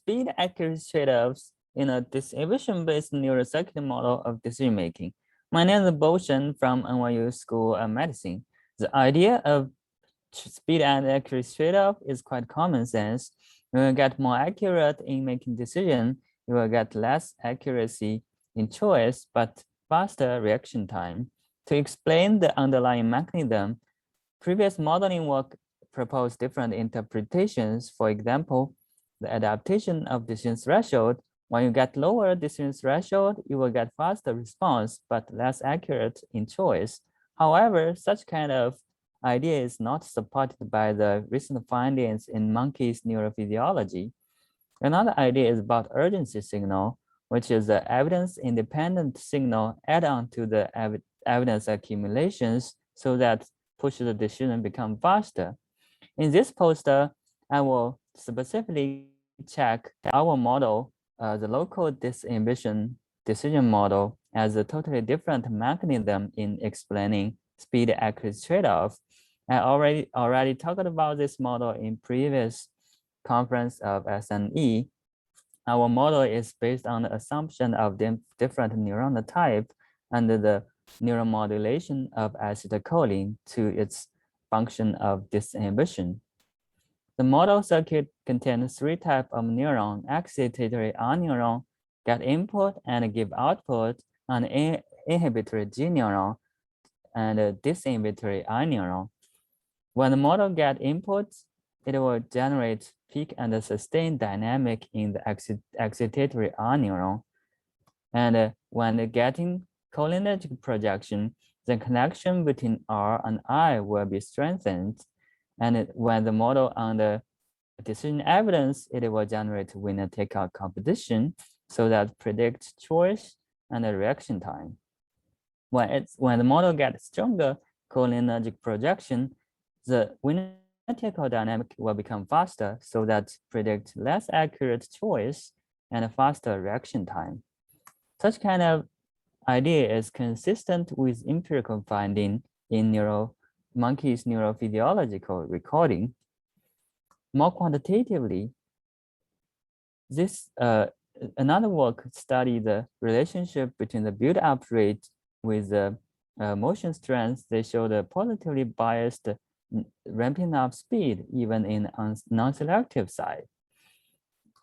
speed accuracy trade-offs in a disinhibition-based neurocircuit model of decision-making. My name is Boshan from NYU School of Medicine. The idea of speed and accuracy trade-off is quite common sense. You will get more accurate in making decision, you will get less accuracy in choice, but faster reaction time. To explain the underlying mechanism, previous modeling work proposed different interpretations. For example, the adaptation of decision threshold. When you get lower decision threshold, you will get faster response, but less accurate in choice. However, such kind of idea is not supported by the recent findings in monkeys' neurophysiology. Another idea is about urgency signal, which is the evidence-independent signal add-on to the evidence accumulations so that push the decision become faster. In this poster, I will specifically check our model, the local disinhibition decision model, as a totally different mechanism in explaining speed accuracy trade-off. I already talked about this model in previous conference of SNE. Our model is based on the assumption of different neuron type and the neuromodulation of acetylcholine to its function of disinhibition. The model circuit contains three types of neuron: excitatory R neuron, get input and give output, and inhibitory G neuron, and disinhibitory I neuron. When the model get inputs, it will generate peak and sustained dynamic in the excitatory R neuron. And when getting cholinergic projection, the connection between R and I will be strengthened. And when the model on the decision evidence, it will generate winner-take-all competition so that predicts choice and the reaction time. When the model gets stronger cholinergic projection, the winner-take-all dynamic will become faster so that predict less accurate choice and a faster reaction time. Such kind of idea is consistent with empirical finding in monkeys' neurophysiological recording. More quantitatively, this another work studied the relationship between the build-up rate with the motion strength. They showed a positively biased ramping up speed even in non-selective side.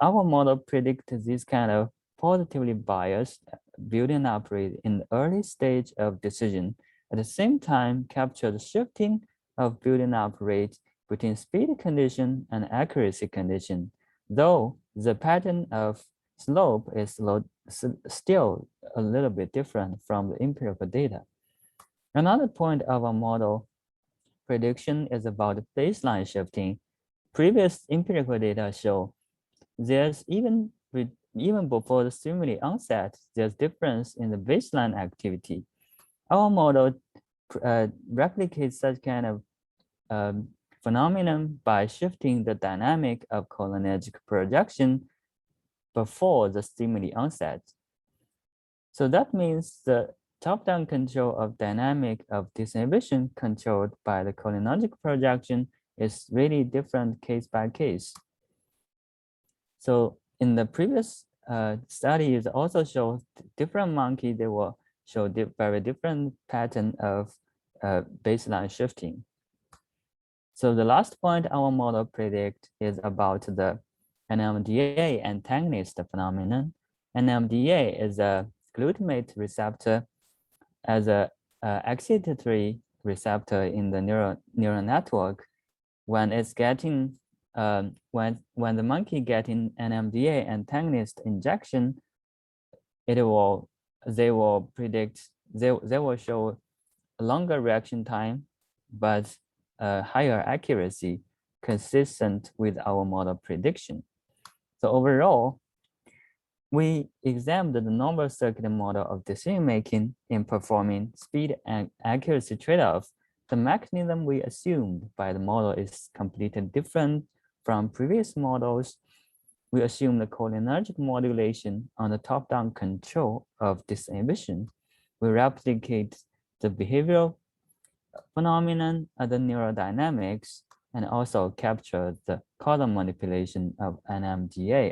Our model predicts this kind of positively biased building up rate in the early stage of decision. At the same time, capture the shifting of building up rate between speed condition and accuracy condition, though the pattern of slope is still a little bit different from the empirical data. Another point of our model prediction is about baseline shifting. Previous empirical data show there's even before the stimuli onset, there's difference in the baseline activity. Our model replicates such kind of phenomenon by shifting the dynamic of cholinergic projection before the stimuli onset. So that means the top-down control of dynamic of disinhibition controlled by the cholinergic projection is really different case by case. So in the previous studies also show different monkey, they will show very different pattern of baseline shifting. So the last point our model predict is about the NMDA antagonist phenomenon. NMDA is a glutamate receptor as a excitatory receptor in the neural network. When it's getting when the monkey getting NMDA antagonist injection, they will show a longer reaction time, but higher accuracy consistent with our model prediction. So overall, we examined the normal circuit model of decision making in performing speed and accuracy trade-offs. The mechanism we assumed by the model is completely different from previous models. We assume the cholinergic modulation on the top-down control of disinhibition. We replicate the behavioral phenomenon of the neurodynamics and also capture the causal manipulation of NMDA